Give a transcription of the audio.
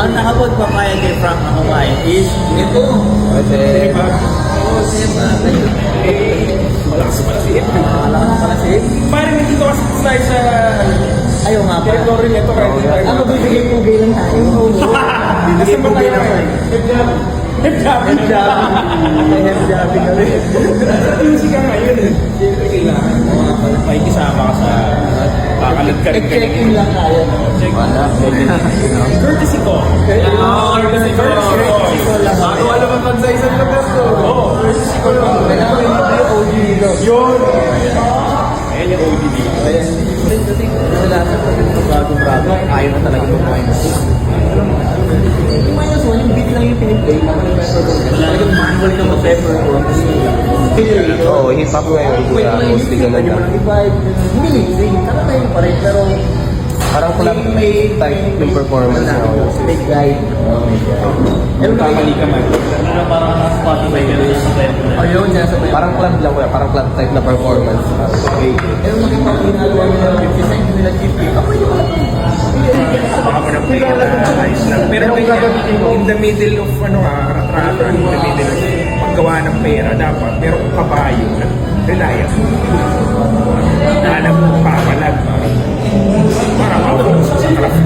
Ang nakapagpapaya kay Frank na kumain is ito. Kasi, Malakas pala si Ed. Malakas pala si Ed. Parang hindi ko kasi tayo sa Ayaw nga pala. territory nito kahit hindi tayo. Ako bibigay pugay lang tayo. Bibigay pugay lang tayo. Hepjabi. May hepjabi kami. Music ka ngayon eh. Siyempre kailangan mo may kisama ka sa kakalad ka rin Check-in lang tayo. wala. Courtesy ko. Courtesy ko. Bago wala man pag sa isang lugar to. Oo, courtesy ko lang. Kailangan mo yung OG dito. Yun. Ayan yung ODD. Ayan, kasi wala sa bagong bago, ayaw na talaga ng minus 1. Yung minus 1, yung beat lang yung piniplay, naman yung pepper. Talagang manual ka mag-pepper. Oo, hip hop ngayon. Wait, Mostly ganun hindi mo lang. lang i-vibe. Hindi mixing, kala tayo pa rin, pero Parang club type ng performance na ako. big guy. Kung kamali ka man. Parang Spotify ka rin sa pepper. Ayun, nasa pepper. Parang club lang kuya, parang club type na performance. Okay. Pero makita ko yung ginagawa nila, 50 cent nila cheap cake. Ako yung mga Baka mo ng pera na ayos lang. Pero in the middle of ratrata, in the middle of paggawa ng pera, dapat meron kang kabayo na reliable. Alam mo, papalag. Para maupo sa craft.